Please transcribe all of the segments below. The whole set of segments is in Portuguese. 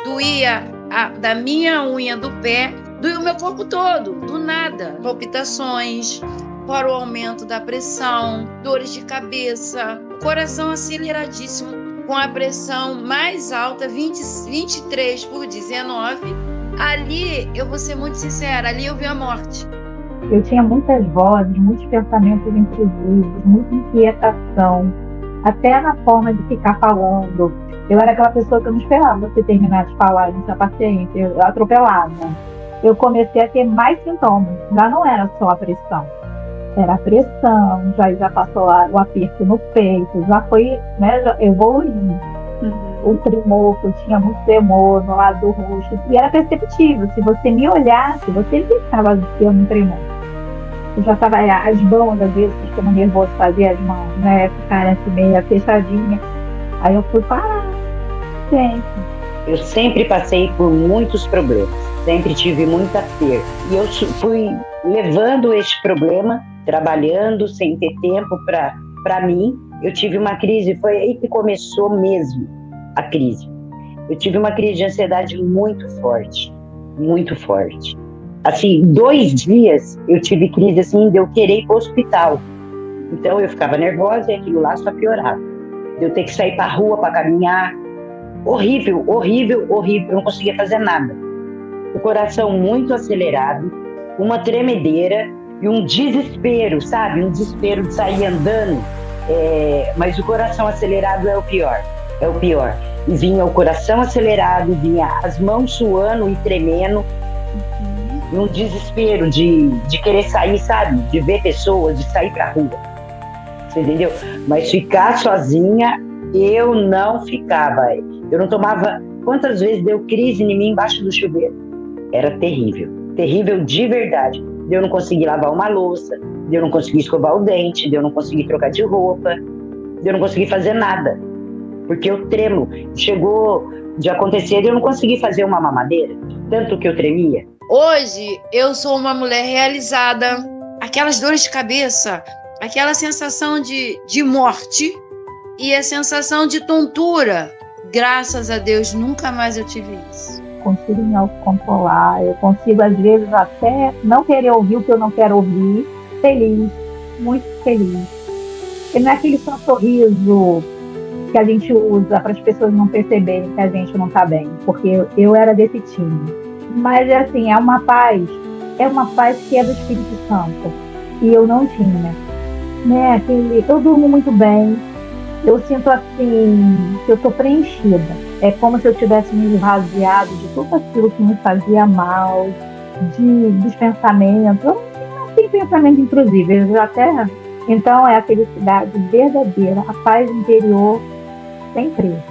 doía da minha unha do pé, doía o meu corpo todo, do nada. Palpitações, fora o aumento da pressão, dores de cabeça, coração aceleradíssimo, com a pressão mais alta, 23/19. Ali, eu vou ser muito sincera, ali eu vi a morte. Eu tinha muitas vozes, muitos pensamentos intrusivos, muita inquietação, até na forma de ficar falando. Eu era aquela pessoa que eu não esperava você terminar de falar, não tinha paciência, eu atropelava. Eu comecei a ter mais sintomas, já não era só a pressão. Era a pressão, já passou o aperto no peito, já foi, né, já evoluindo. O tremor, eu tinha muito tremor no lado do rosto, e era perceptível. Se você me olhasse, você via que estava tendo um tremor. Eu já estava, as mãos, às vezes, o sistema nervoso fazia as mãos, né, ficarem assim meio fechadinhas. Aí eu fui parar, gente. Eu sempre passei por muitos problemas, sempre tive muita perda. E eu fui levando este problema, trabalhando sem ter tempo para mim. Eu tive uma crise, foi aí que começou mesmo a crise. Eu tive uma crise de ansiedade muito forte, muito forte. Assim, 2 dias eu tive crise assim de eu querer ir para o hospital. Então eu ficava nervosa e aquilo lá só piorava. De eu ter que sair para a rua para caminhar. Horrível, horrível, horrível. Eu não conseguia fazer nada. O coração muito acelerado, uma tremedeira e um desespero, sabe? Um desespero de sair andando. Mas o coração acelerado é o pior. É o pior. E vinha o coração acelerado, vinha as mãos suando e tremendo. E um desespero de querer sair, sabe? De ver pessoas, de sair pra rua. Você entendeu? Mas ficar sozinha, eu não ficava. Eu não tomava... Quantas vezes deu crise em mim embaixo do chuveiro? Era terrível. Terrível de verdade. De eu não conseguir lavar uma louça, de eu não conseguir escovar o dente, de eu não conseguir trocar de roupa, de eu não conseguir fazer nada. Porque eu tremo. Chegou de acontecer de eu não conseguir fazer uma mamadeira, tanto que eu tremia. Hoje, eu sou uma mulher realizada. Aquelas dores de cabeça, aquela sensação de morte e a sensação de tontura. Graças a Deus, nunca mais eu tive isso. Consigo me autocontrolar, eu consigo, às vezes, até não querer ouvir o que eu não quero ouvir. Feliz, muito feliz. E não é aquele só sorriso que a gente usa para as pessoas não perceberem que a gente não está bem, porque eu era desse time. Mas é assim, é uma paz que é do Espírito Santo, e eu não tinha. Né? Eu durmo muito bem, eu sinto assim, que eu estou preenchida. É como se eu tivesse me esvaziado de tudo aquilo que me fazia mal, dos pensamentos. Eu não tenho pensamento intrusivo, eu já até... Então é a felicidade verdadeira, a paz interior sem preço.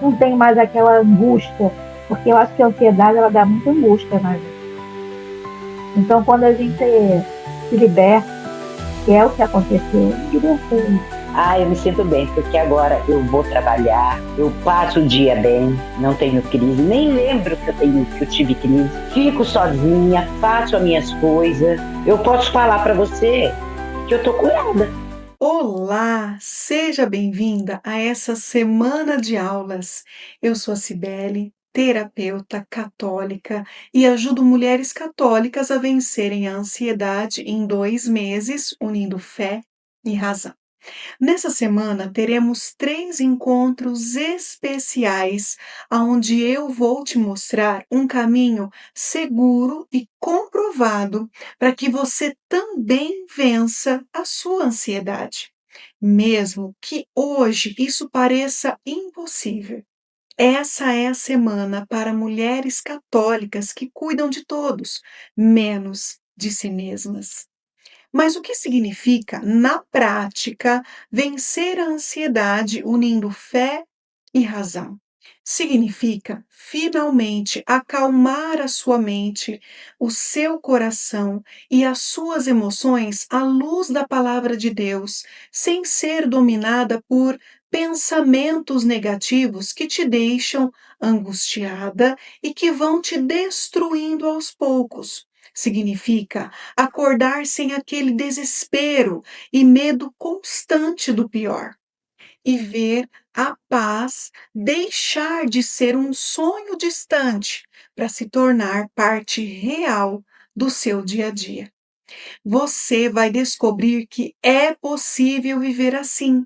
Não tem mais aquela angústia, porque eu acho que a ansiedade ela dá muita angústia na gente. Então quando a gente se liberta, que é o que aconteceu, eu me libertei. Eu me sinto bem, porque agora eu vou trabalhar, eu passo o dia bem, não tenho crise, nem lembro que eu tive crise, fico sozinha, faço as minhas coisas. Eu posso falar para você que eu tô curada. Olá, seja bem-vinda a essa semana de aulas. Eu sou a Cibele, terapeuta católica, e ajudo mulheres católicas a vencerem a ansiedade em 2 meses, unindo fé e razão. Nessa semana teremos 3 encontros especiais, onde eu vou te mostrar um caminho seguro e comprovado para que você também vença a sua ansiedade, mesmo que hoje isso pareça impossível. Essa é a semana para mulheres católicas que cuidam de todos, menos de si mesmas. Mas o que significa, na prática, vencer a ansiedade unindo fé e razão? Significa, finalmente, acalmar a sua mente, o seu coração e as suas emoções à luz da palavra de Deus, sem ser dominada por pensamentos negativos que te deixam angustiada e que vão te destruindo aos poucos. Significa acordar sem aquele desespero e medo constante do pior, e ver a paz deixar de ser um sonho distante para se tornar parte real do seu dia a dia. Você vai descobrir que é possível viver assim.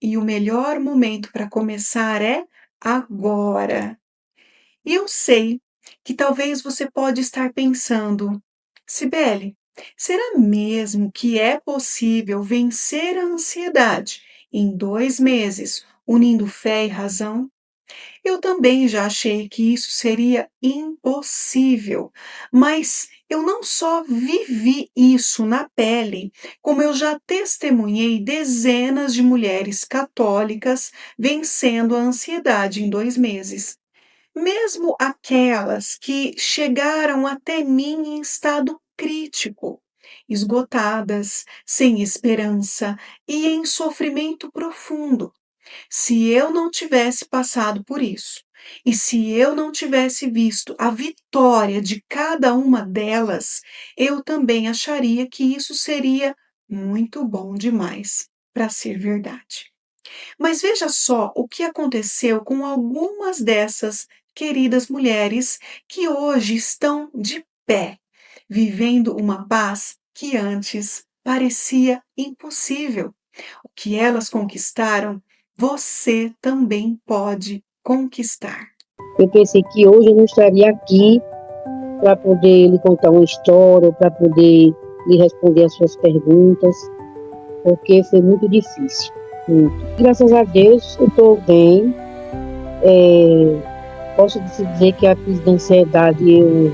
E o melhor momento para começar é agora. E eu sei que talvez você pode estar pensando, Cibele, será mesmo que é possível vencer a ansiedade em 2 meses, unindo fé e razão? Eu também já achei que isso seria impossível, mas eu não só vivi isso na pele, como eu já testemunhei dezenas de mulheres católicas vencendo a ansiedade em 2 meses. Mesmo aquelas que chegaram até mim em estado crítico, esgotadas, sem esperança e em sofrimento profundo. Se eu não tivesse passado por isso, e se eu não tivesse visto a vitória de cada uma delas, eu também acharia que isso seria muito bom demais para ser verdade. Mas veja só o que aconteceu com algumas dessas queridas mulheres que hoje estão de pé, vivendo uma paz que antes parecia impossível. O que elas conquistaram, você também pode conquistar. Eu pensei que hoje eu não estaria aqui para poder lhe contar uma história, para poder lhe responder as suas perguntas, porque foi muito difícil. Muito. Graças a Deus eu estou bem. Posso dizer que a crise de ansiedade eu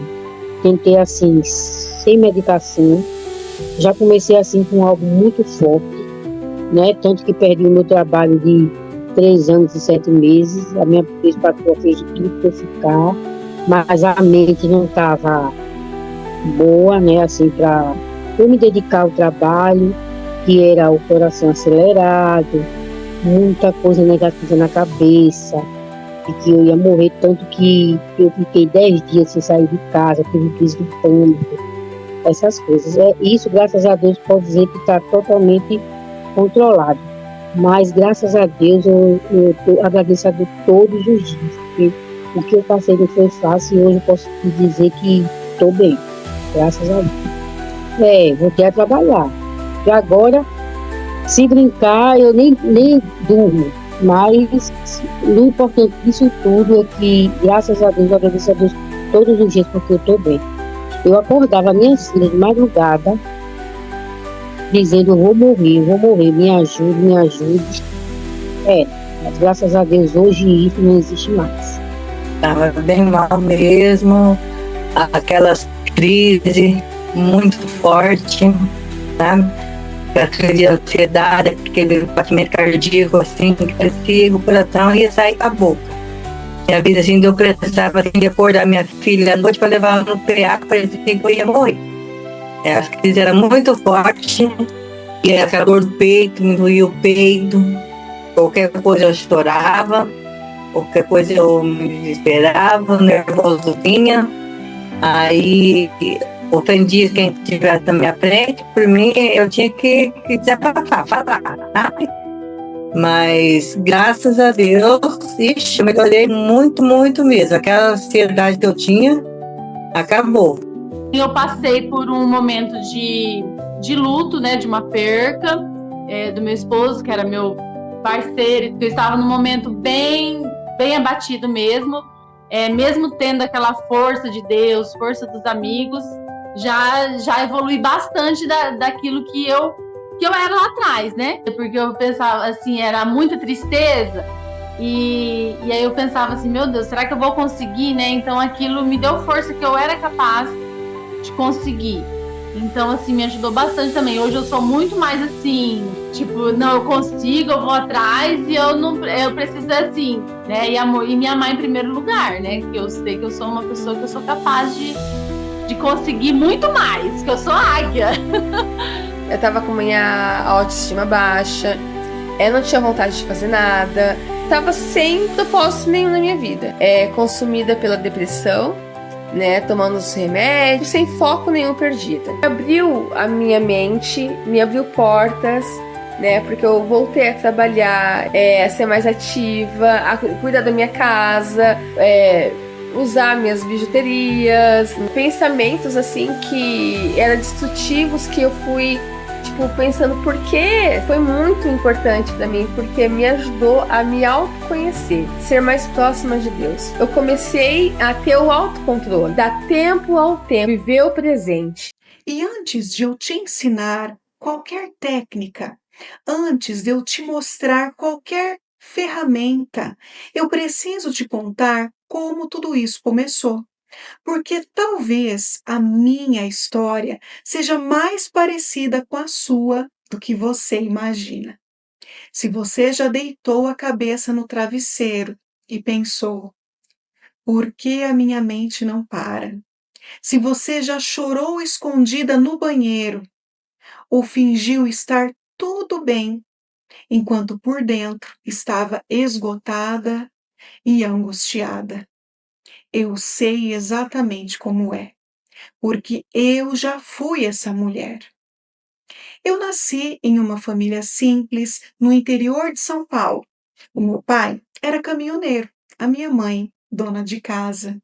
tentei assim, sem medicação. Já comecei assim com algo muito forte, né? Tanto que perdi o meu trabalho de 3 anos e 7 meses. A minha ex-patroa fez tudo para eu ficar, mas a mente não estava boa, né? Assim, para eu me dedicar ao trabalho, que era o coração acelerado, muita coisa negativa na cabeça, e que eu ia morrer, tanto que eu fiquei 10 dias sem sair de casa, tive crise do pânico, essas coisas. Isso, graças a Deus, pode dizer que está totalmente controlado. Mas, graças a Deus, eu agradeço a Deus todos os dias, porque o que eu passei não foi fácil e hoje eu posso te dizer que estou bem, graças a Deus. Voltei a trabalhar. E agora, se brincar, eu nem durmo. Mas o importante disso tudo é que, graças a Deus, eu agradeço a Deus todos os dias porque eu estou bem. Eu acordava minhas filhas de madrugada, dizendo, eu vou morrer, me ajude. Mas graças a Deus, hoje isso não existe mais. Estava bem mal mesmo, aquelas crises muito fortes, sabe? A crise de ansiedade, aquele batimento cardíaco assim, que parecia o coração ia sair da boca. E a vida assim, eu precisava assim, de acordar minha filha à noite para levar ela no PA, que parecia que eu ia morrer. A crise era muito forte, e era aquela dor do peito, me doía o peito, qualquer coisa eu estourava, qualquer coisa eu me desesperava, nervoso vinha. Aí ofendia quem estivesse na minha frente, por mim eu tinha que desabafar, falar, sabe? Mas graças a Deus, eu melhorei muito, muito mesmo. Aquela ansiedade que eu tinha acabou. Eu passei por um momento de luto, né, de uma perca do meu esposo, que era meu parceiro. Eu estava num momento bem abatido mesmo, mesmo tendo aquela força de Deus, força dos amigos, já evolui bastante daquilo que eu era lá atrás, né? Porque eu pensava assim, era muita tristeza, e aí eu pensava assim, meu Deus, será que eu vou conseguir, né? Então aquilo me deu força que eu era capaz de conseguir. Então, assim, me ajudou bastante também. Hoje eu sou muito mais assim, tipo, não, eu consigo, eu vou atrás e eu preciso assim, né? E me amar em primeiro lugar, né? Que eu sei que eu sou uma pessoa que eu sou capaz de conseguir muito mais, que eu sou águia. Eu tava com minha autoestima baixa, eu não tinha vontade de fazer nada, tava sem propósito nenhum na minha vida. Consumida pela depressão, né, tomando os remédios, sem foco nenhum, perdida. Abriu a minha mente, me abriu portas né? Porque eu voltei a trabalhar, a ser mais ativa, a cuidar da minha casa, usar minhas bijuterias, pensamentos assim que eram destrutivos, que eu fui pensando por quê. Foi muito importante para mim, porque me ajudou a me autoconhecer, ser mais próxima de Deus. Eu comecei a ter o autocontrole, dar tempo ao tempo, viver o presente. E antes de eu te ensinar qualquer técnica, antes de eu te mostrar qualquer ferramenta, eu preciso te contar como tudo isso começou. Porque talvez a minha história seja mais parecida com a sua do que você imagina. Se você já deitou a cabeça no travesseiro e pensou, por que a minha mente não para? Se você já chorou escondida no banheiro ou fingiu estar tudo bem, enquanto por dentro estava esgotada e angustiada. Eu sei exatamente como é, porque eu já fui essa mulher. Eu nasci em uma família simples no interior de São Paulo. O meu pai era caminhoneiro, a minha mãe, dona de casa.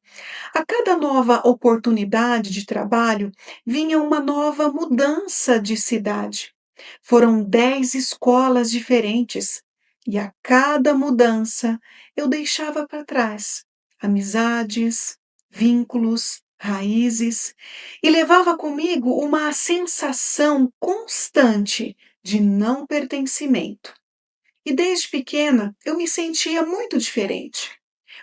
A cada nova oportunidade de trabalho vinha uma nova mudança de cidade. Foram 10 escolas diferentes e a cada mudança eu deixava para trás amizades, vínculos, raízes e levava comigo uma sensação constante de não pertencimento. E desde pequena eu me sentia muito diferente,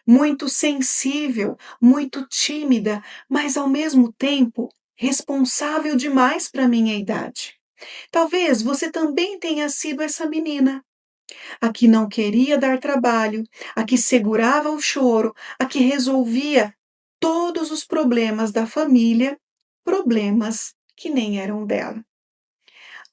muito sensível, muito tímida, mas ao mesmo tempo responsável demais para minha idade. Talvez você também tenha sido essa menina, a que não queria dar trabalho, a que segurava o choro, a que resolvia todos os problemas da família, problemas que nem eram dela.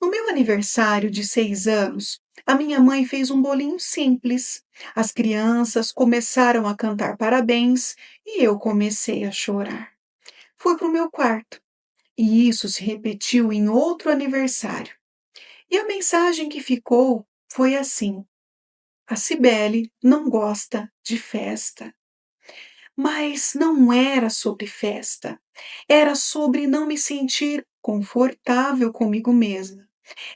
No meu aniversário de 6 anos, a minha mãe fez um bolinho simples. As crianças começaram a cantar parabéns e eu comecei a chorar. Fui para o meu quarto e isso se repetiu em outro aniversário. E a mensagem que ficou foi assim: a Cibele não gosta de festa. Mas não era sobre festa, era sobre não me sentir confortável comigo mesma.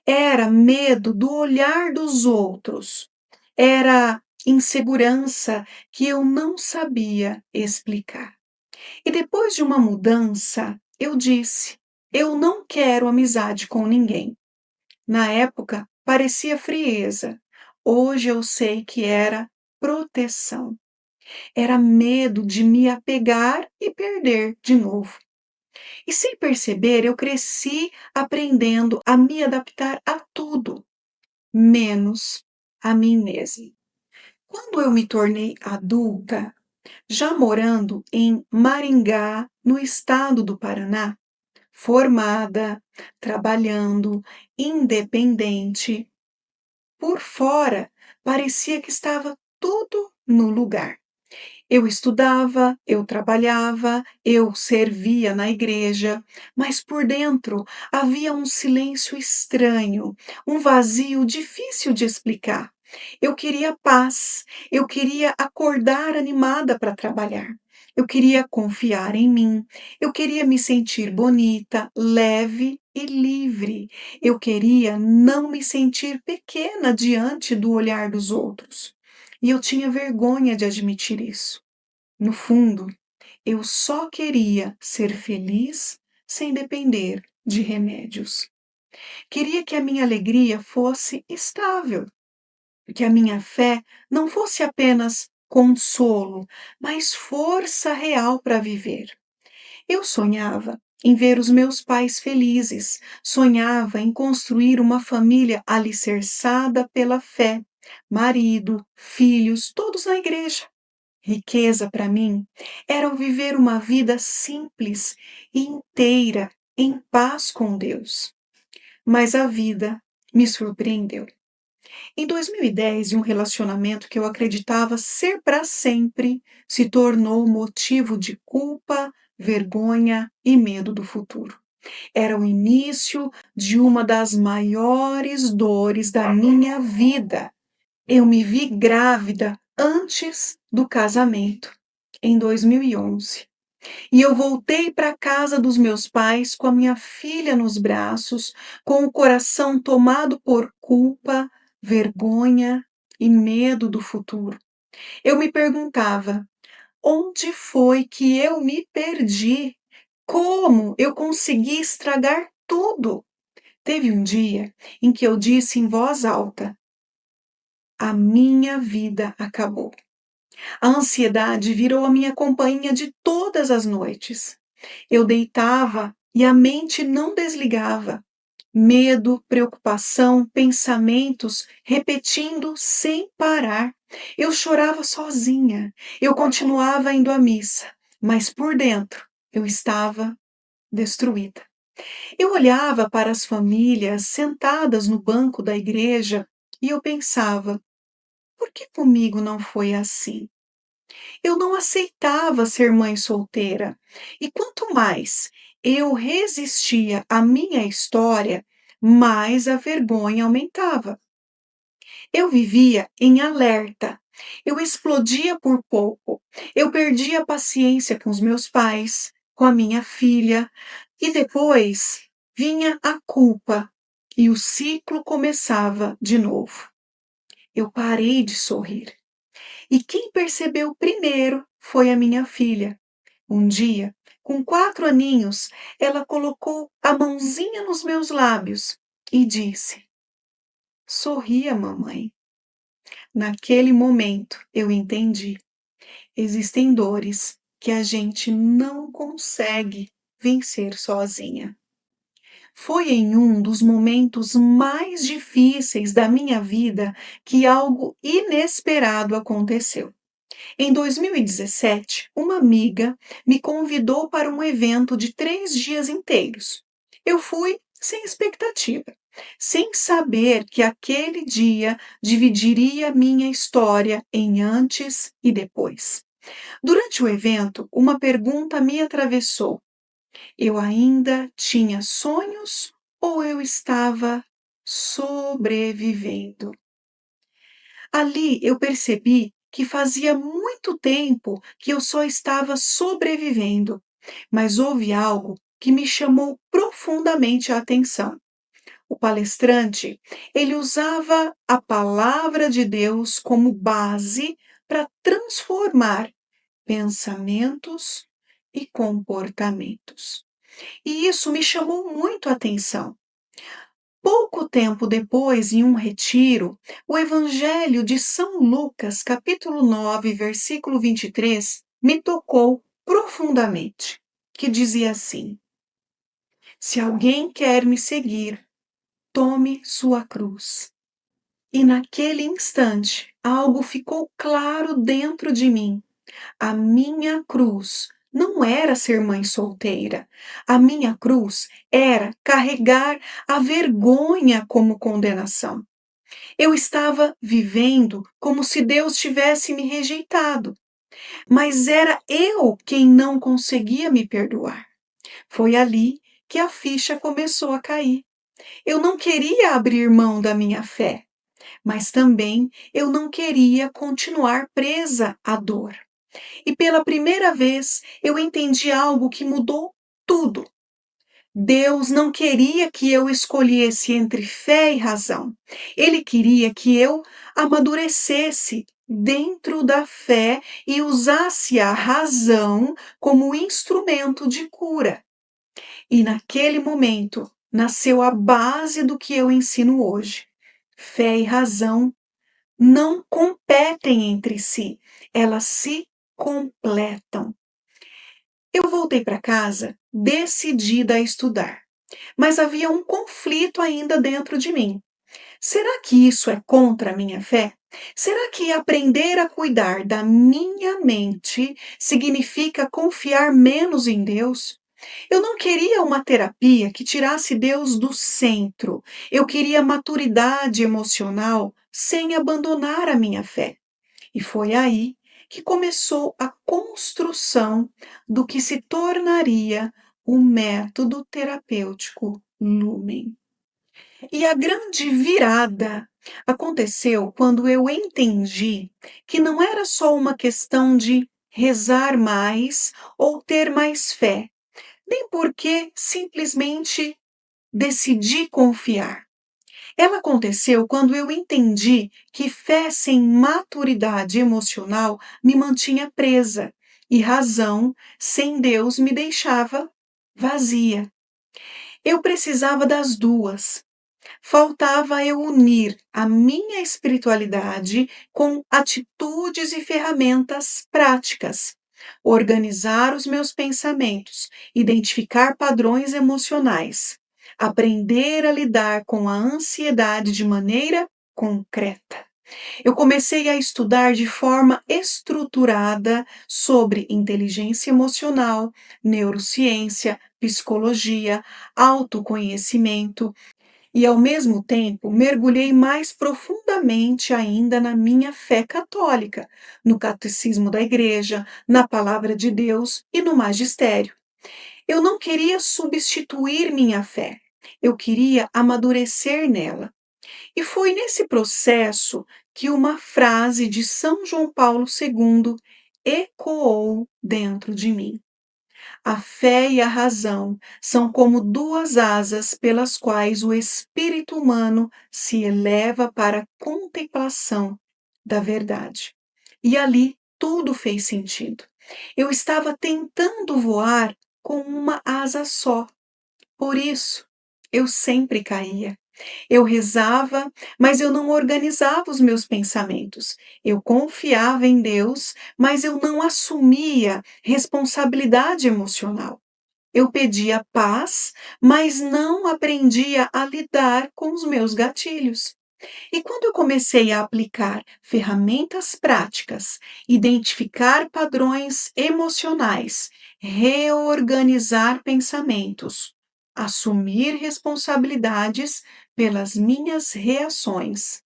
Era medo do olhar dos outros. Era insegurança que eu não sabia explicar. E depois de uma mudança, eu disse: eu não quero amizade com ninguém. Na época, parecia frieza. Hoje eu sei que era proteção. Era medo de me apegar e perder de novo. E sem perceber, eu cresci aprendendo a me adaptar a tudo, menos a mim mesma. Quando eu me tornei adulta, já morando em Maringá, no estado do Paraná, formada, trabalhando, independente, por fora parecia que estava tudo no lugar. Eu estudava, eu trabalhava, eu servia na igreja, mas por dentro havia um silêncio estranho, um vazio difícil de explicar. Eu queria paz, eu queria acordar animada para trabalhar. Eu queria confiar em mim, eu queria me sentir bonita, leve e livre. Eu queria não me sentir pequena diante do olhar dos outros. E eu tinha vergonha de admitir isso. No fundo, eu só queria ser feliz sem depender de remédios. Queria que a minha alegria fosse estável, que a minha fé não fosse apenas consolo, mas força real para viver. Eu sonhava em ver os meus pais felizes, sonhava em construir uma família alicerçada pela fé, marido, filhos, todos na igreja. Riqueza para mim era o viver uma vida simples e inteira, em paz com Deus. Mas a vida me surpreendeu. Em 2010, um relacionamento que eu acreditava ser para sempre se tornou motivo de culpa, vergonha e medo do futuro. Era o início de uma das maiores dores da minha vida. Eu me vi grávida antes do casamento, em 2011. E eu voltei para casa dos meus pais com a minha filha nos braços, com o coração tomado por culpa, vergonha e medo do futuro. Eu me perguntava: onde foi que eu me perdi? Como eu consegui estragar tudo? Teve um dia em que eu disse em voz alta: a minha vida acabou. A ansiedade virou a minha companhia de todas as noites. Eu deitava e a mente não desligava. Medo, preocupação, pensamentos repetindo sem parar. Eu chorava sozinha. Eu continuava indo à missa, mas por dentro eu estava destruída. Eu olhava para as famílias sentadas no banco da igreja e eu pensava: por que comigo não foi assim? Eu não aceitava ser mãe solteira. E quanto mais eu resistia à minha história, mais a vergonha aumentava. Eu vivia em alerta. Eu explodia por pouco. Eu perdia a paciência com os meus pais, com a minha filha, e depois vinha a culpa e o ciclo começava de novo. Eu parei de sorrir. E quem percebeu primeiro foi a minha filha. Um dia, com 4 aninhos, ela colocou a mãozinha nos meus lábios e disse: sorria, mamãe. Naquele momento, eu entendi. Existem dores que a gente não consegue vencer sozinha. Foi em um dos momentos mais difíceis da minha vida que algo inesperado aconteceu. Em 2017, uma amiga me convidou para um evento de 3 dias inteiros. Eu fui sem expectativa, sem saber que aquele dia dividiria minha história em antes e depois. Durante o evento, uma pergunta me atravessou. Eu ainda tinha sonhos ou eu estava sobrevivendo? Ali eu percebi que fazia muito tempo que eu só estava sobrevivendo, mas houve algo que me chamou profundamente a atenção. O palestrante, ele usava a palavra de Deus como base para transformar pensamentos e comportamentos. E isso me chamou muito a atenção. Pouco tempo depois, em um retiro, o Evangelho de São Lucas, capítulo 9, versículo 23, me tocou profundamente, que dizia assim: se alguém quer me seguir, tome sua cruz. E naquele instante, algo ficou claro dentro de mim. A minha cruz não era ser mãe solteira. A minha cruz era carregar a vergonha como condenação. Eu estava vivendo como se Deus tivesse me rejeitado, mas era eu quem não conseguia me perdoar. Foi ali que a ficha começou a cair. Eu não queria abrir mão da minha fé, mas também eu não queria continuar presa à dor. E pela primeira vez eu entendi algo que mudou tudo. Deus não queria que eu escolhesse entre fé e razão. Ele queria que eu amadurecesse dentro da fé e usasse a razão como instrumento de cura. E naquele momento nasceu a base do que eu ensino hoje. Fé e razão não competem entre si, elas se completam. Eu voltei para casa decidida a estudar, mas havia um conflito ainda dentro de mim. Será que isso é contra a minha fé? Será que aprender a cuidar da minha mente significa confiar menos em Deus? Eu não queria uma terapia que tirasse Deus do centro. Eu queria maturidade emocional sem abandonar a minha fé. E foi aí que começou a construção do que se tornaria o método terapêutico Lumen. E a grande virada aconteceu quando eu entendi que não era só uma questão de rezar mais ou ter mais fé, nem porque simplesmente decidi confiar. Ela aconteceu quando eu entendi que fé sem maturidade emocional me mantinha presa e razão sem Deus me deixava vazia. Eu precisava das duas. Faltava eu unir a minha espiritualidade com atitudes e ferramentas práticas, organizar os meus pensamentos, identificar padrões emocionais, aprender a lidar com a ansiedade de maneira concreta. Eu comecei a estudar de forma estruturada sobre inteligência emocional, neurociência, psicologia, autoconhecimento e, ao mesmo tempo, mergulhei mais profundamente ainda na minha fé católica, no catecismo da igreja, na palavra de Deus e no magistério. Eu não queria substituir minha fé, eu queria amadurecer nela. E foi nesse processo que uma frase de São João Paulo II ecoou dentro de mim. A fé e a razão são como duas asas pelas quais o espírito humano se eleva para a contemplação da verdade. E ali tudo fez sentido. Eu estava tentando voar com uma asa só. Por isso, eu sempre caía. Eu rezava, mas eu não organizava os meus pensamentos. Eu confiava em Deus, mas eu não assumia responsabilidade emocional. Eu pedia paz, mas não aprendia a lidar com os meus gatilhos. E quando eu comecei a aplicar ferramentas práticas, identificar padrões emocionais, reorganizar pensamentos, assumir responsabilidades pelas minhas reações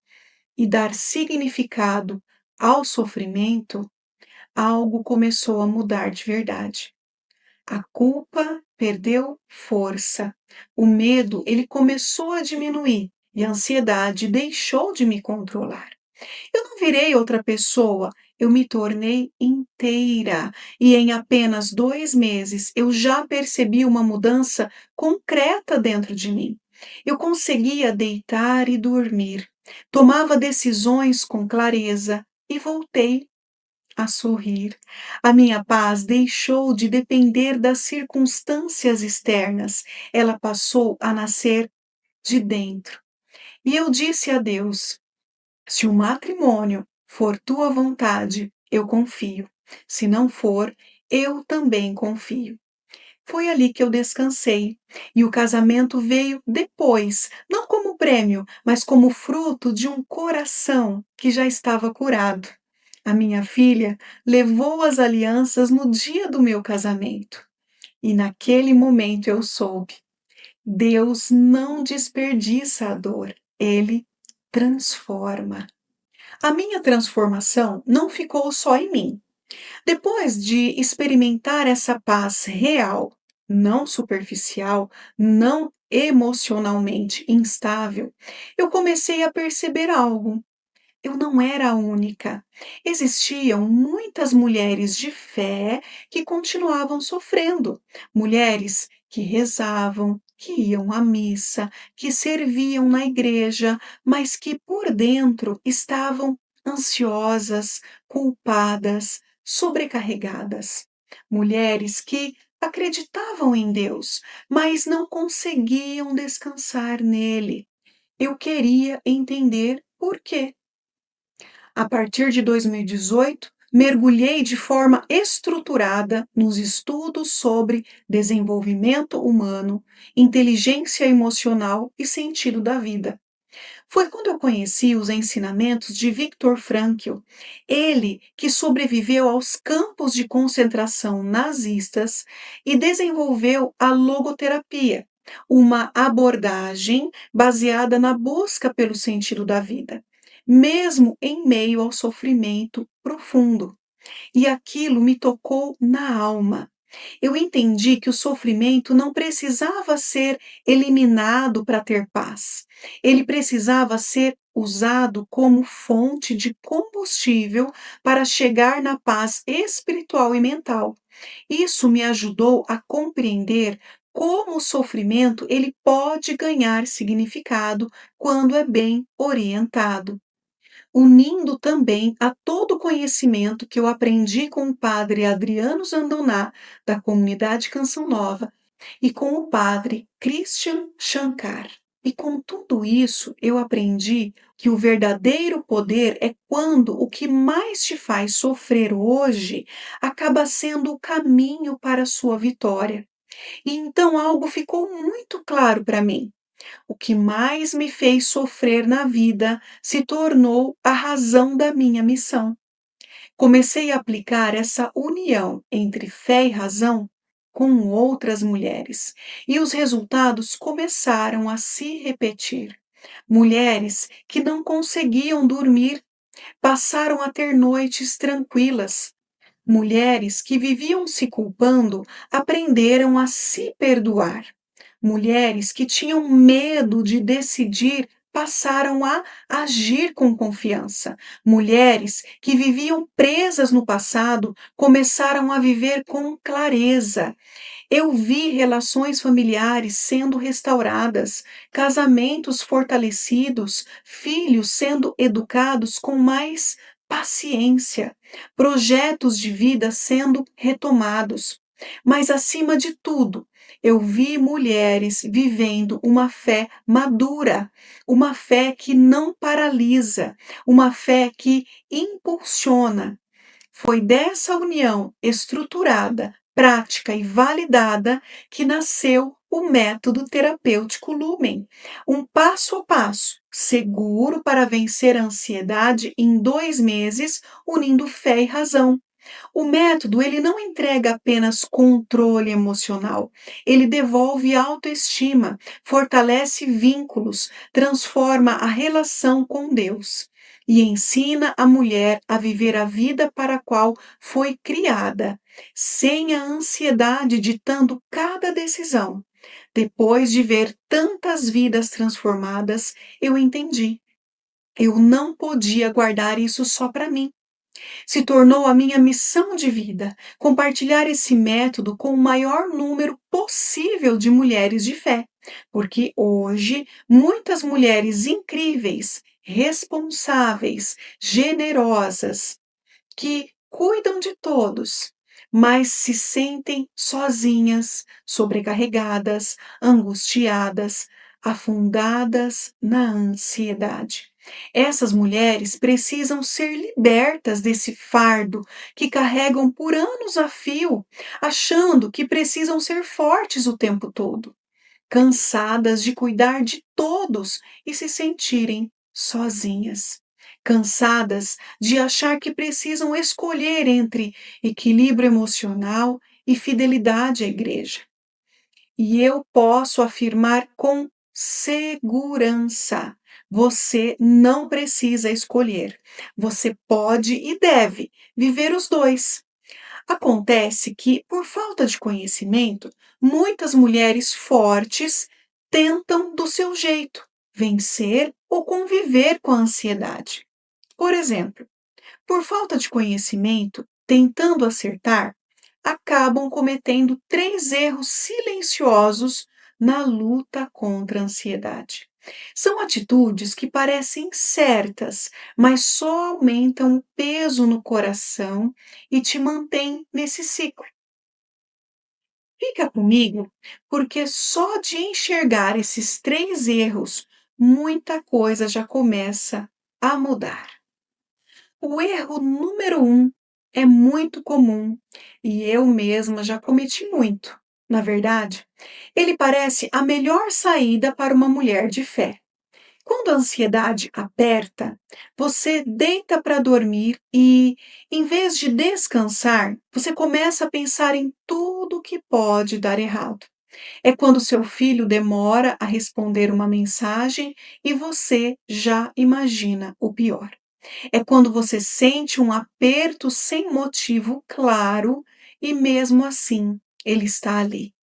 e dar significado ao sofrimento, algo começou a mudar de verdade. A culpa perdeu força, o medo ele começou a diminuir e a ansiedade deixou de me controlar. Eu não virei outra pessoa, eu me tornei inteira e em apenas 2 meses eu já percebi uma mudança concreta dentro de mim. Eu conseguia deitar e dormir, tomava decisões com clareza e voltei a sorrir. A minha paz deixou de depender das circunstâncias externas, ela passou a nascer de dentro. E eu disse a Deus: se o matrimônio for tua vontade, eu confio. Se não for, eu também confio. Foi ali que eu descansei. E o casamento veio depois, não como prêmio, mas como fruto de um coração que já estava curado. A minha filha levou as alianças no dia do meu casamento. E naquele momento eu soube: Deus não desperdiça a dor, Ele transforma. A minha transformação não ficou só em mim. Depois de experimentar essa paz real, não superficial, não emocionalmente instável, eu comecei a perceber algo. Eu não era a única. Existiam muitas mulheres de fé que continuavam sofrendo. Mulheres que rezavam, que iam à missa, que serviam na igreja, mas que por dentro estavam ansiosas, culpadas, sobrecarregadas. Mulheres que acreditavam em Deus, mas não conseguiam descansar nele. Eu queria entender por quê. A partir de 2018, mergulhei de forma estruturada nos estudos sobre desenvolvimento humano, inteligência emocional e sentido da vida. Foi quando eu conheci os ensinamentos de Viktor Frankl, ele que sobreviveu aos campos de concentração nazistas e desenvolveu a logoterapia, uma abordagem baseada na busca pelo sentido da vida, mesmo em meio ao sofrimento profundo. E aquilo me tocou na alma. Eu entendi que o sofrimento não precisava ser eliminado para ter paz. Ele precisava ser usado como fonte de combustível para chegar na paz espiritual e mental. Isso me ajudou a compreender como o sofrimento ele pode ganhar significado quando é bem orientado, unindo também a todo o conhecimento que eu aprendi com o padre Adriano Zandoná, da comunidade Canção Nova, e com o padre Christian Shankar. E com tudo isso, eu aprendi que o verdadeiro poder é quando o que mais te faz sofrer hoje acaba sendo o caminho para a sua vitória. E então algo ficou muito claro para mim. O que mais me fez sofrer na vida se tornou a razão da minha missão. Comecei a aplicar essa união entre fé e razão com outras mulheres, e os resultados começaram a se repetir. Mulheres que não conseguiam dormir passaram a ter noites tranquilas. Mulheres que viviam se culpando aprenderam a se perdoar. Mulheres que tinham medo de decidir passaram a agir com confiança. Mulheres que viviam presas no passado começaram a viver com clareza. Eu vi relações familiares sendo restauradas, casamentos fortalecidos, filhos sendo educados com mais paciência, projetos de vida sendo retomados. Mas, acima de tudo, eu vi mulheres vivendo uma fé madura, uma fé que não paralisa, uma fé que impulsiona. Foi dessa união estruturada, prática e validada que nasceu o método terapêutico Lumen, um passo a passo seguro para vencer a ansiedade em 2 meses, unindo fé e razão. O método ele não entrega apenas controle emocional, ele devolve autoestima, fortalece vínculos, transforma a relação com Deus e ensina a mulher a viver a vida para a qual foi criada, sem a ansiedade ditando cada decisão. Depois de ver tantas vidas transformadas, eu entendi. Eu não podia guardar isso só para mim. Se tornou a minha missão de vida compartilhar esse método com o maior número possível de mulheres de fé, porque hoje muitas mulheres incríveis, responsáveis, generosas, que cuidam de todos, mas se sentem sozinhas, sobrecarregadas, angustiadas, afundadas na ansiedade. Essas mulheres precisam ser libertas desse fardo que carregam por anos a fio, achando que precisam ser fortes o tempo todo, cansadas de cuidar de todos e se sentirem sozinhas, cansadas de achar que precisam escolher entre equilíbrio emocional e fidelidade à igreja. E eu posso afirmar com segurança: você não precisa escolher. Você pode e deve viver os dois. Acontece que, por falta de conhecimento, muitas mulheres fortes tentam do seu jeito vencer ou conviver com a ansiedade. Por exemplo, por falta de conhecimento, tentando acertar, acabam cometendo 3 erros silenciosos na luta contra a ansiedade. São atitudes que parecem certas, mas só aumentam o peso no coração e te mantêm nesse ciclo. Fica comigo, porque só de enxergar esses 3 erros, muita coisa já começa a mudar. O erro número 1 é muito comum e eu mesma já cometi muito. Na verdade, ele parece a melhor saída para uma mulher de fé. Quando a ansiedade aperta, você deita para dormir e, em vez de descansar, você começa a pensar em tudo que pode dar errado. É quando seu filho demora a responder uma mensagem e você já imagina o pior. É quando você sente um aperto sem motivo claro e mesmo assim ele está ali.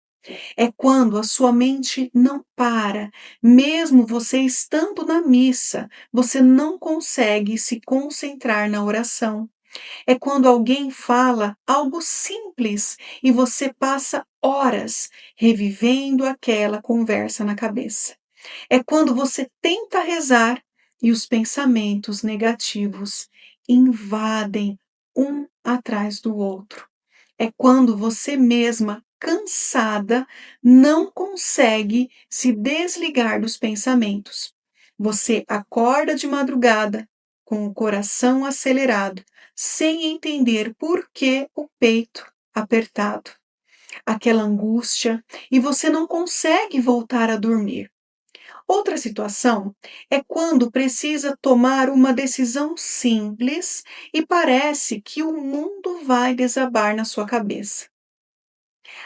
É quando a sua mente não para, mesmo você estando na missa, você não consegue se concentrar na oração. É quando alguém fala algo simples e você passa horas revivendo aquela conversa na cabeça. É quando você tenta rezar e os pensamentos negativos invadem um atrás do outro. É quando você mesma, cansada, não consegue se desligar dos pensamentos. Você acorda de madrugada com o coração acelerado, sem entender por que o peito apertado, aquela angústia, e você não consegue voltar a dormir. Outra situação é quando precisa tomar uma decisão simples e parece que o mundo vai desabar na sua cabeça.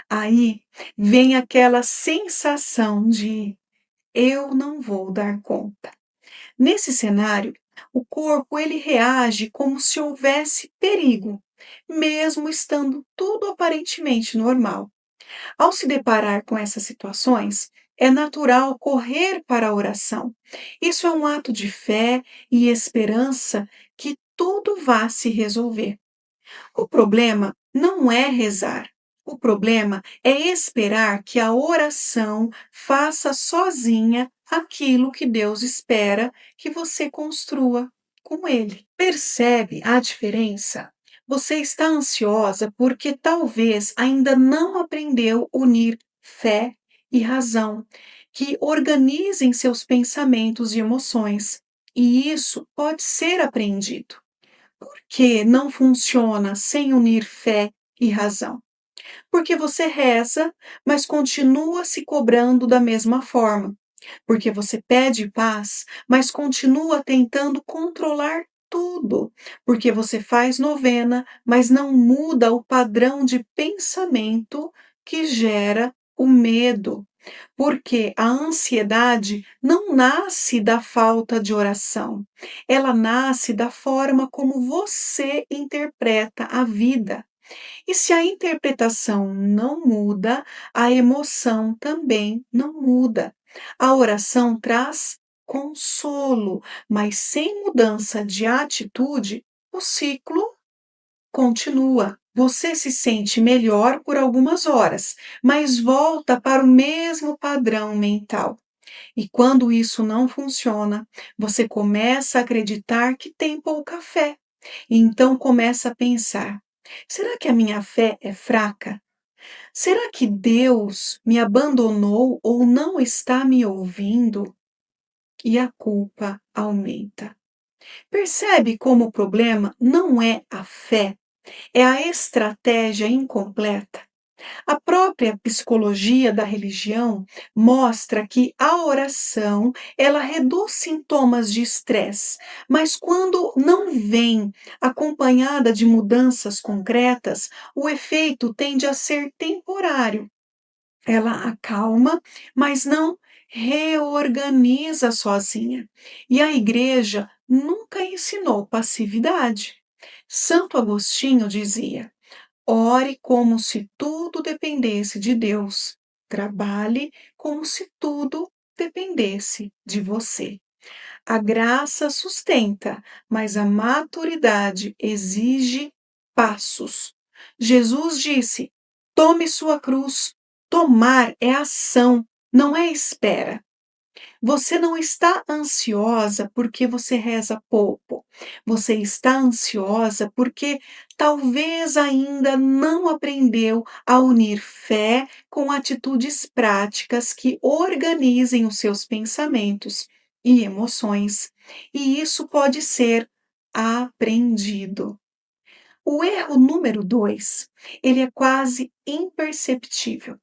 Aí vem aquela sensação de eu não vou dar conta. Nesse cenário, o corpo ele reage como se houvesse perigo, mesmo estando tudo aparentemente normal. Ao se deparar com essas situações, é natural correr para a oração. Isso é um ato de fé e esperança que tudo vá se resolver. O problema não é rezar. O problema é esperar que a oração faça sozinha aquilo que Deus espera que você construa com Ele. Percebe a diferença? Você está ansiosa porque talvez ainda não aprendeu unir fé e razão, que organizem seus pensamentos e emoções. E isso pode ser aprendido. Por que não funciona sem unir fé e razão? Porque você reza, mas continua se cobrando da mesma forma. Porque você pede paz, mas continua tentando controlar tudo. Porque você faz novena, mas não muda o padrão de pensamento que gera o medo. Porque a ansiedade não nasce da falta de oração, ela nasce da forma como você interpreta a vida. E se a interpretação não muda, a emoção também não muda. A oração traz consolo, mas sem mudança de atitude, o ciclo continua. Você se sente melhor por algumas horas, mas volta para o mesmo padrão mental. E quando isso não funciona, você começa a acreditar que tem pouca fé. E então começa a pensar: será que a minha fé é fraca? Será que Deus me abandonou ou não está me ouvindo? E a culpa aumenta. Percebe como o problema não é a fé, é a estratégia incompleta? A própria psicologia da religião mostra que a oração, ela reduz sintomas de estresse, mas quando não vem acompanhada de mudanças concretas, o efeito tende a ser temporário. Ela acalma, mas não reorganiza sozinha. E a igreja nunca ensinou passividade. Santo Agostinho dizia: ore como se tudo dependesse de Deus. Trabalhe como se tudo dependesse de você. A graça sustenta, mas a maturidade exige passos. Jesus disse: tome sua cruz. Tomar é ação, não é espera. Você não está ansiosa porque você reza pouco. Você está ansiosa porque talvez ainda não aprendeu a unir fé com atitudes práticas que organizem os seus pensamentos e emoções. E isso pode ser aprendido. O erro número 2, ele é quase imperceptível.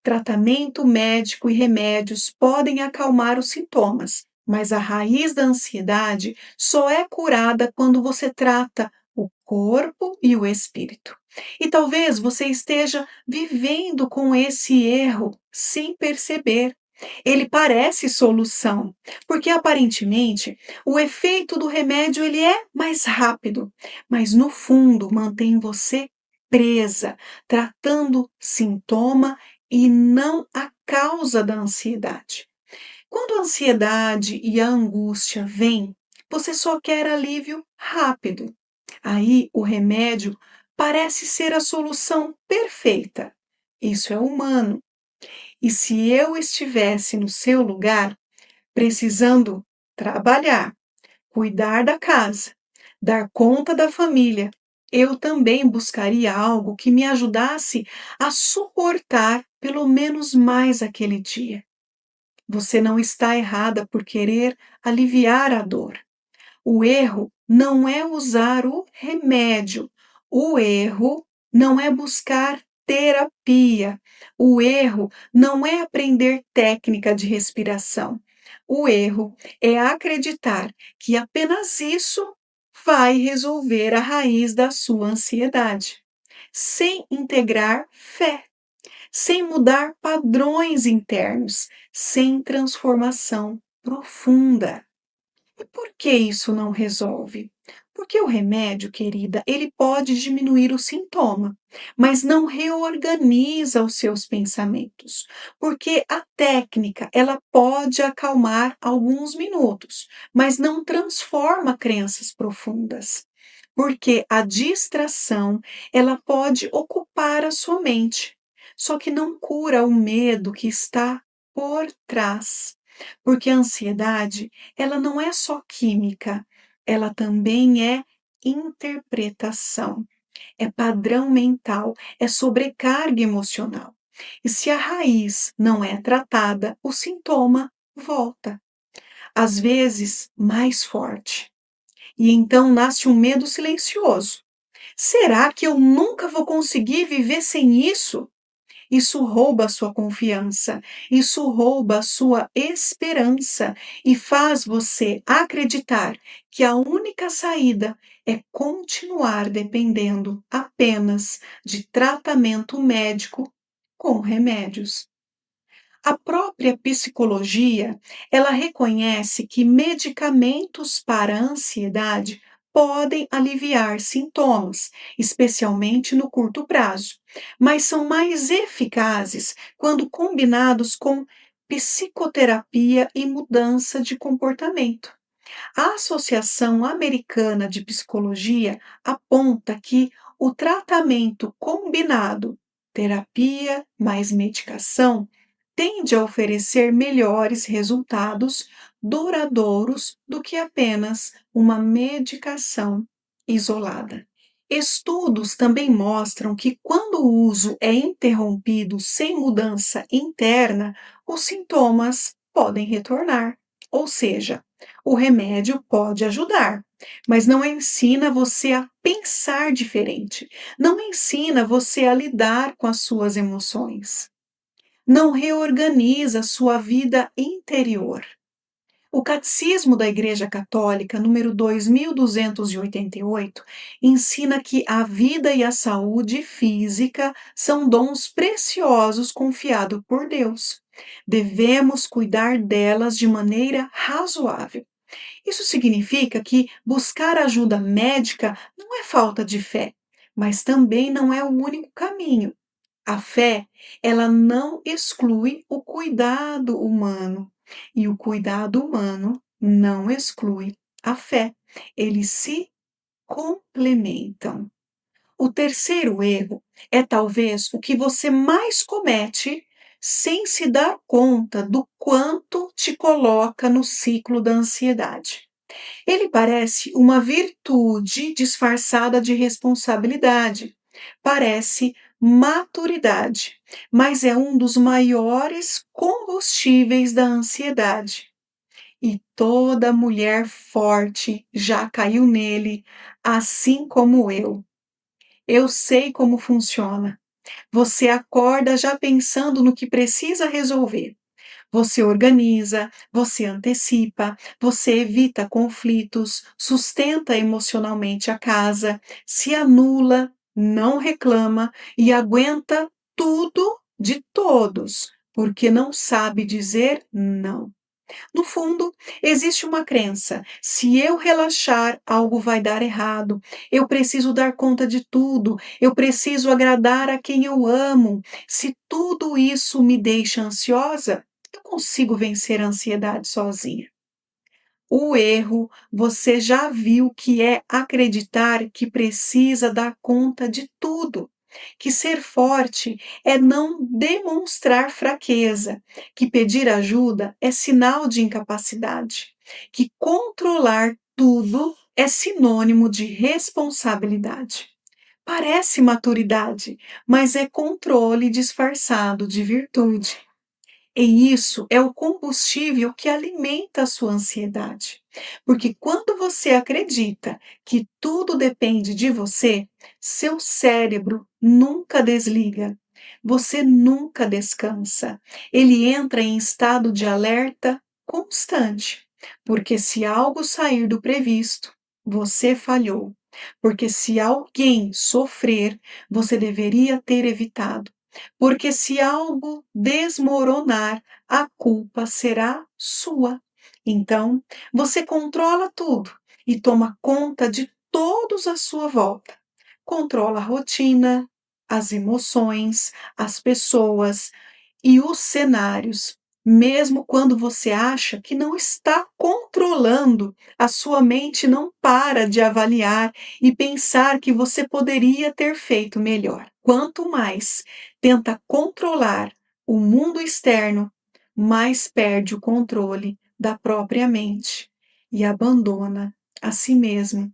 Tratamento médico e remédios podem acalmar os sintomas, mas a raiz da ansiedade só é curada quando você trata o corpo e o espírito. E talvez você esteja vivendo com esse erro sem perceber. Ele parece solução, porque aparentemente o efeito do remédio ele é mais rápido, mas no fundo mantém você presa, tratando sintoma e não a causa da ansiedade. Quando a ansiedade e a angústia vêm, você só quer alívio rápido. Aí o remédio parece ser a solução perfeita. Isso é humano. E se eu estivesse no seu lugar, precisando trabalhar, cuidar da casa, dar conta da família, eu também buscaria algo que me ajudasse a suportar pelo menos mais aquele dia. Você não está errada por querer aliviar a dor. O erro não é usar o remédio. O erro não é buscar terapia. O erro não é aprender técnica de respiração. O erro é acreditar que apenas isso vai resolver a raiz da sua ansiedade, sem integrar fé, sem mudar padrões internos, sem transformação profunda. E por que isso não resolve? Porque o remédio, querida, ele pode diminuir o sintoma, mas não reorganiza os seus pensamentos. Porque a técnica, ela pode acalmar alguns minutos, mas não transforma crenças profundas. Porque a distração, ela pode ocupar a sua mente, só que não cura o medo que está por trás. Porque a ansiedade, ela não é só química, ela também é interpretação, é padrão mental, é sobrecarga emocional. E se a raiz não é tratada, o sintoma volta, às vezes mais forte. E então nasce um medo silencioso. Será que eu nunca vou conseguir viver sem isso? Isso rouba a sua confiança, isso rouba a sua esperança e faz você acreditar que a única saída é continuar dependendo apenas de tratamento médico com remédios. A própria psicologia, ela reconhece que medicamentos para a ansiedade podem aliviar sintomas, especialmente no curto prazo, mas são mais eficazes quando combinados com psicoterapia e mudança de comportamento. A Associação Americana de Psicologia aponta que o tratamento combinado, terapia mais medicação, tende a oferecer melhores resultados duradouros do que apenas uma medicação isolada. Estudos também mostram que quando o uso é interrompido sem mudança interna, os sintomas podem retornar. Ou seja, o remédio pode ajudar, mas não ensina você a pensar diferente, não ensina você a lidar com as suas emoções, não reorganiza sua vida interior. O Catecismo da Igreja Católica, número 2288, ensina que a vida e a saúde física são dons preciosos confiados por Deus. Devemos cuidar delas de maneira razoável. Isso significa que buscar ajuda médica não é falta de fé, mas também não é o único caminho. A fé, ela não exclui o cuidado humano, e o cuidado humano não exclui a fé. Eles se complementam. O terceiro erro é talvez o que você mais comete sem se dar conta do quanto te coloca no ciclo da ansiedade. Ele parece uma virtude disfarçada de responsabilidade. Parece maturidade, mas é um dos maiores combustíveis da ansiedade. E toda mulher forte já caiu nele, assim como eu. Eu sei como funciona. Você acorda já pensando no que precisa resolver. Você organiza, você antecipa, você evita conflitos, sustenta emocionalmente a casa, se anula, não reclama e aguenta tudo de todos, porque não sabe dizer não. No fundo, existe uma crença: se eu relaxar, algo vai dar errado. Eu preciso dar conta de tudo. Eu preciso agradar a quem eu amo. Se tudo isso me deixa ansiosa, eu consigo vencer a ansiedade sozinha. O erro, você já viu que é acreditar que precisa dar conta de tudo. Que ser forte é não demonstrar fraqueza, que pedir ajuda é sinal de incapacidade, que controlar tudo é sinônimo de responsabilidade. Parece maturidade, mas é controle disfarçado de virtude. E isso é o combustível que alimenta a sua ansiedade. Porque quando você acredita que tudo depende de você, seu cérebro nunca desliga. Você nunca descansa. Ele entra em estado de alerta constante. Porque se algo sair do previsto, você falhou. Porque se alguém sofrer, você deveria ter evitado. Porque se algo desmoronar, a culpa será sua. Então, você controla tudo e toma conta de todos à sua volta. Controla a rotina, as emoções, as pessoas e os cenários. Mesmo quando você acha que não está controlando, a sua mente não para de avaliar e pensar que você poderia ter feito melhor. Quanto mais tenta controlar o mundo externo, mais perde o controle da própria mente e abandona a si mesmo.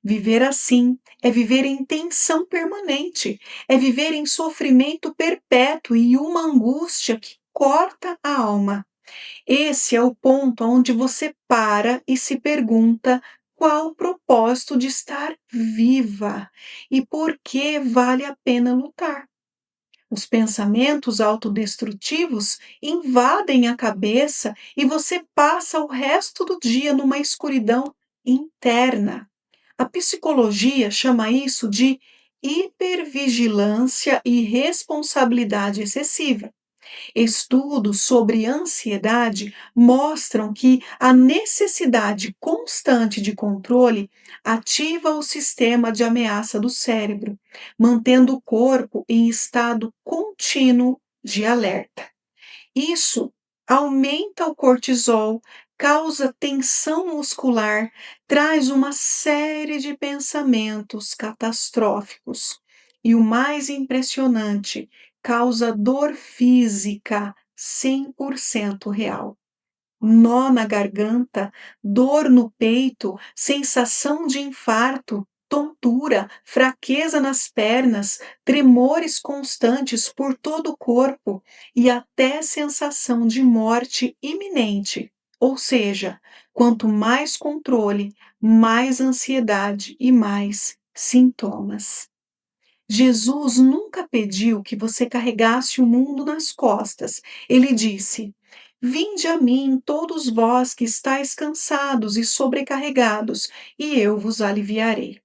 Viver assim é viver em tensão permanente, é viver em sofrimento perpétuo e uma angústia que corta a alma. Esse é o ponto onde você para e se pergunta qual o propósito de estar viva e por que vale a pena lutar. Os pensamentos autodestrutivos invadem a cabeça e você passa o resto do dia numa escuridão interna. A psicologia chama isso de hipervigilância e responsabilidade excessiva. Estudos sobre ansiedade mostram que a necessidade constante de controle ativa o sistema de ameaça do cérebro, mantendo o corpo em estado contínuo de alerta. Isso aumenta o cortisol, causa tensão muscular, traz uma série de pensamentos catastróficos. E o mais impressionante, causa dor física 100% real. Nó na garganta, dor no peito, sensação de infarto, tontura, fraqueza nas pernas, tremores constantes por todo o corpo e até sensação de morte iminente. Ou seja, quanto mais controle, mais ansiedade e mais sintomas. Jesus nunca pediu que você carregasse o mundo nas costas. Ele disse: Vinde a mim, todos vós que estáis cansados e sobrecarregados, e eu vos aliviarei.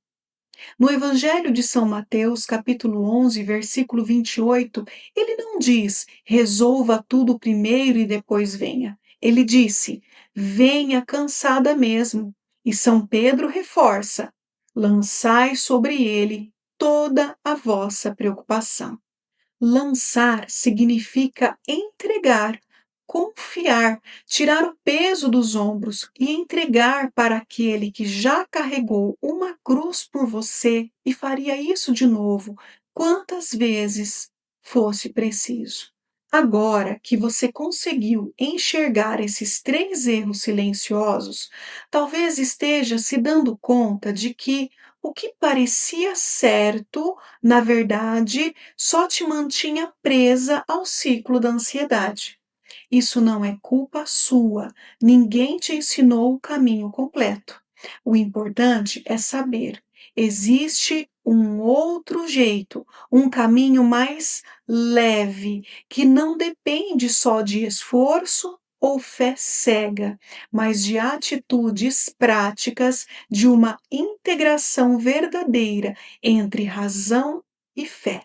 No Evangelho de São Mateus, capítulo 11, versículo 28, ele não diz: resolva tudo primeiro e depois venha. Ele disse: venha cansada mesmo. E São Pedro reforça: lançai sobre ele toda a vossa preocupação. Lançar significa entregar, confiar, tirar o peso dos ombros e entregar para aquele que já carregou uma cruz por você e faria isso de novo, quantas vezes fosse preciso. Agora que você conseguiu enxergar esses 3 erros silenciosos, talvez esteja se dando conta de que o que parecia certo, na verdade, só te mantinha presa ao ciclo da ansiedade. Isso não é culpa sua, ninguém te ensinou o caminho completo. O importante é saber, existe um outro jeito, um caminho mais leve, que não depende só de esforço ou fé cega, mas de atitudes práticas, de uma integração verdadeira entre razão e fé.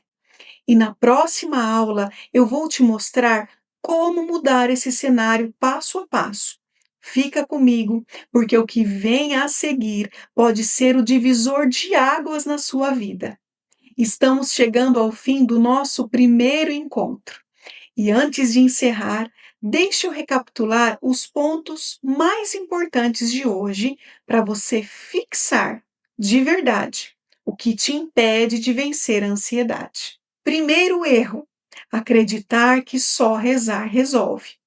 E na próxima aula eu vou te mostrar como mudar esse cenário passo a passo. Fica comigo, porque o que vem a seguir pode ser o divisor de águas na sua vida. Estamos chegando ao fim do nosso primeiro encontro. E antes de encerrar, deixe eu recapitular os pontos mais importantes de hoje para você fixar de verdade o que te impede de vencer a ansiedade. Primeiro erro: acreditar que só rezar resolve.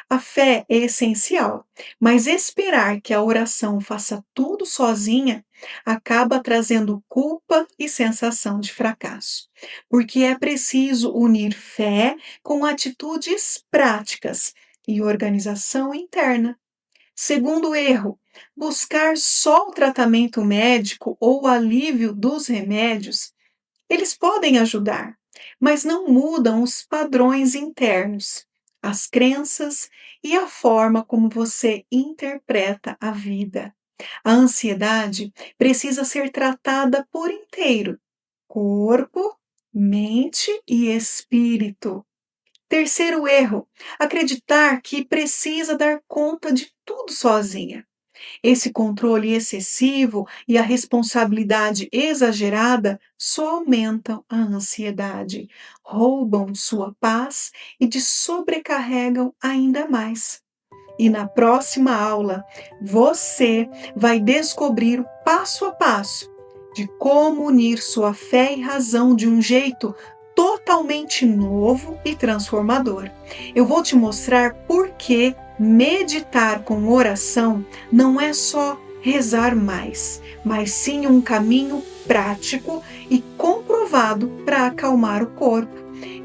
A fé é essencial, mas esperar que a oração faça tudo sozinha acaba trazendo culpa e sensação de fracasso, porque é preciso unir fé com atitudes práticas e organização interna. Segundo erro: buscar só o tratamento médico ou o alívio dos remédios. Eles podem ajudar, mas não mudam os padrões internos, as crenças e a forma como você interpreta a vida. A ansiedade precisa ser tratada por inteiro: corpo, mente e espírito. Terceiro erro: acreditar que precisa dar conta de tudo sozinha. Esse controle excessivo e a responsabilidade exagerada só aumentam a ansiedade, roubam sua paz e te sobrecarregam ainda mais. E na próxima aula, você vai descobrir passo a passo de como unir sua fé e razão de um jeito totalmente novo e transformador. Eu vou te mostrar por que meditar com oração não é só rezar mais, mas sim um caminho prático e comprovado para acalmar o corpo,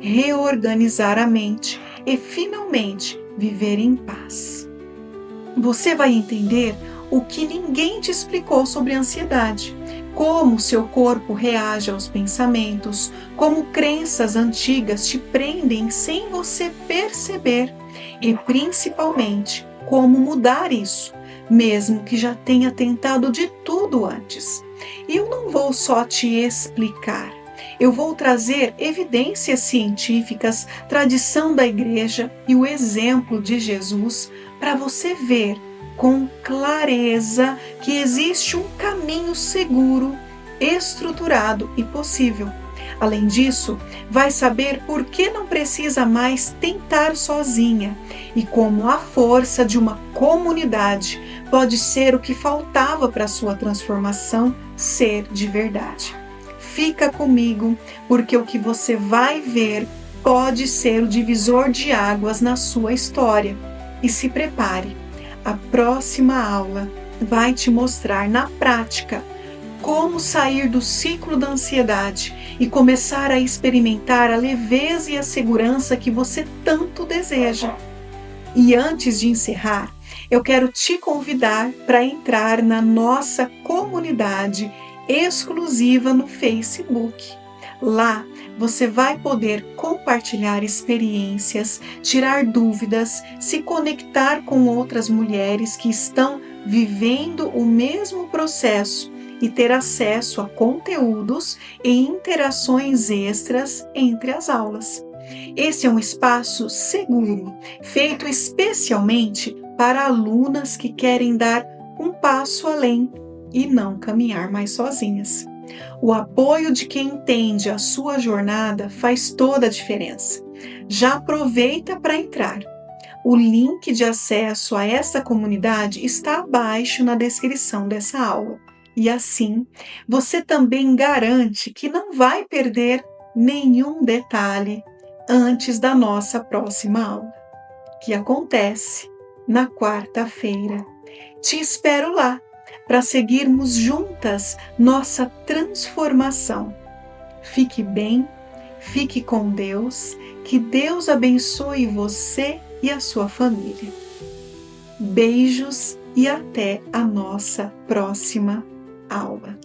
reorganizar a mente e finalmente viver em paz. Você vai entender o que ninguém te explicou sobre a ansiedade, como seu corpo reage aos pensamentos, como crenças antigas te prendem sem você perceber e, principalmente, como mudar isso, mesmo que já tenha tentado de tudo antes. E eu não vou só te explicar, eu vou trazer evidências científicas, tradição da igreja e o exemplo de Jesus para você ver com clareza que existe um caminho seguro, estruturado e possível. Além disso, vai saber por que não precisa mais tentar sozinha e como a força de uma comunidade pode ser o que faltava para sua transformação ser de verdade. Fica comigo, porque o que você vai ver pode ser o divisor de águas na sua história. E se prepare. A próxima aula vai te mostrar na prática como sair do ciclo da ansiedade e começar a experimentar a leveza e a segurança que você tanto deseja. E antes de encerrar, eu quero te convidar para entrar na nossa comunidade exclusiva no Facebook. Lá você vai poder compartilhar experiências, tirar dúvidas, se conectar com outras mulheres que estão vivendo o mesmo processo e ter acesso a conteúdos e interações extras entre as aulas. Esse é um espaço seguro, feito especialmente para alunas que querem dar um passo além e não caminhar mais sozinhas. O apoio de quem entende a sua jornada faz toda a diferença. Já aproveita para entrar. O link de acesso a essa comunidade está abaixo na descrição dessa aula. E assim, você também garante que não vai perder nenhum detalhe antes da nossa próxima aula, que acontece na quarta-feira. Te espero lá para seguirmos juntas nossa transformação. Fique bem, fique com Deus, que Deus abençoe você e a sua família. Beijos e até a nossa próxima aula.